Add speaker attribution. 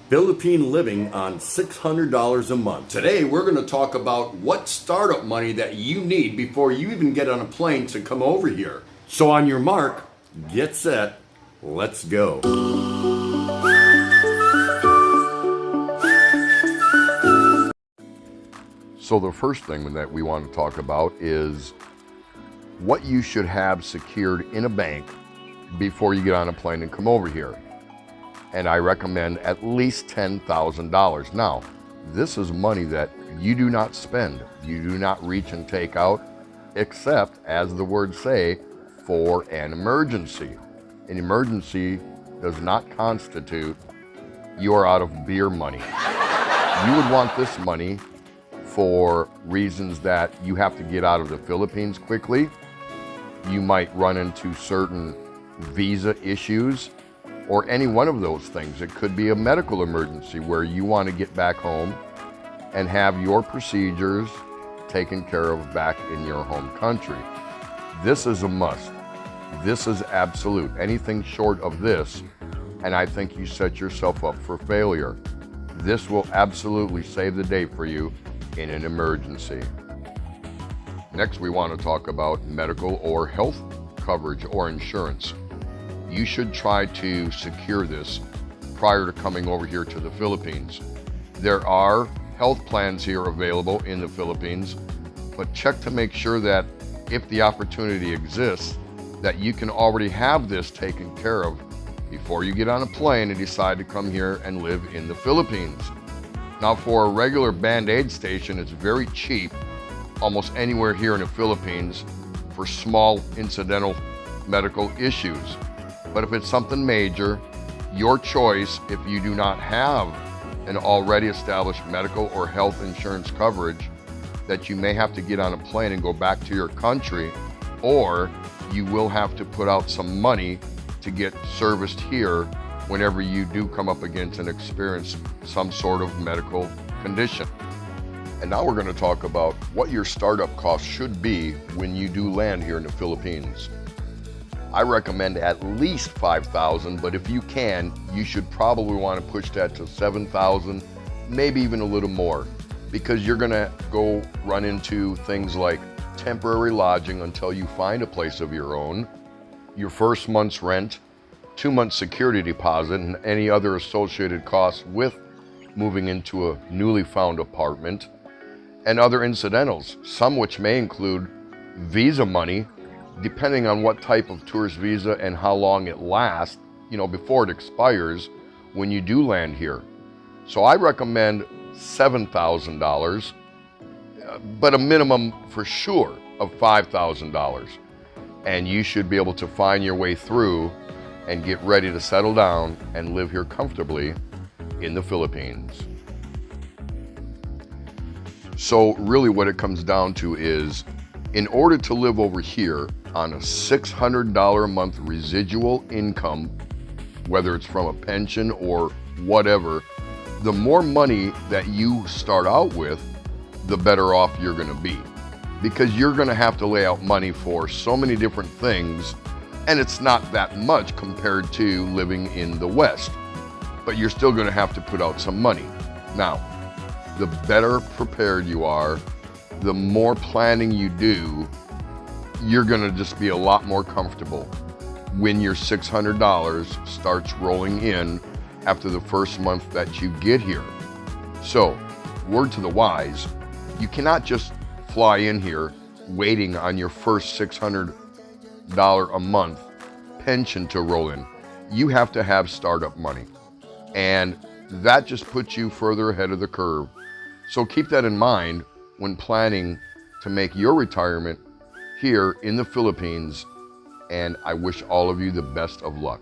Speaker 1: Philippine living on $600 a month. Today, we're going to talk about what startup money that you need before you even get on a plane to come over here. So on your mark, get set, let's go.
Speaker 2: So the first thing that we want to talk about is what you should have secured in a bank before you get on a plane and come over here. And I recommend at least $10,000. Now, this is money that you do not spend. You do not reach and take out, except, as the words say, for an emergency. An emergency does not constitute you are out of beer money. You would want this money for reasons that you have to get out of the Philippines quickly. You might run into certain visa issues or any one of those things. It could be a medical emergency where you want to get back home and have your procedures taken care of back in your home country. This is a must. This is absolute. Anything short of this, and I think you set yourself up for failure. This will absolutely save the day for you in an emergency. Next, we want to talk about medical or health coverage or insurance. You should try to secure this prior to coming over here to the Philippines. There are health plans here available in the Philippines, but check to make sure that if the opportunity exists, that you can already have this taken care of before you get on a plane and decide to come here and live in the Philippines. Now, for a regular Band-Aid station, it's very cheap, almost anywhere here in the Philippines, for small incidental medical issues. But if it's something major, your choice, if you do not have an already established medical or health insurance coverage, that you may have to get on a plane and go back to your country, or you will have to put out some money to get serviced here whenever you do come up against and experience some sort of medical condition. And now we're going to talk about what your startup costs should be when you do land here in the Philippines. I recommend at least $5,000, but if you can, you should probably want to push that to $7,000, maybe even a little more, because you're going to go run into things like temporary lodging until you find a place of your own, your first month's rent, 2 months security deposit, and any other associated costs with moving into a newly found apartment, and other incidentals, some which may include visa money, depending on what type of tourist visa and how long it lasts, before it expires when you do land here. So I recommend $7,000, but a minimum for sure of $5,000. And you should be able to find your way through and get ready to settle down and live here comfortably in the Philippines. So really what it comes down to is, in order to live over here on a $600 a month residual income, whether it's from a pension or whatever, the more money that you start out with, the better off you're going to be. Because you're going to have to lay out money for so many different things, and it's not that much compared to living in the West. But you're still going to have to put out some money. Now, the better prepared you are, the more planning you do, you're going to just be a lot more comfortable when your $600 starts rolling in after the first month that you get here. So, word to the wise, you cannot just fly in here waiting on your first $600 a month pension to roll in. You have to have startup money, and that just puts you further ahead of the curve. So keep that in mind when planning to make your retirement here in the Philippines, and I wish all of you the best of luck.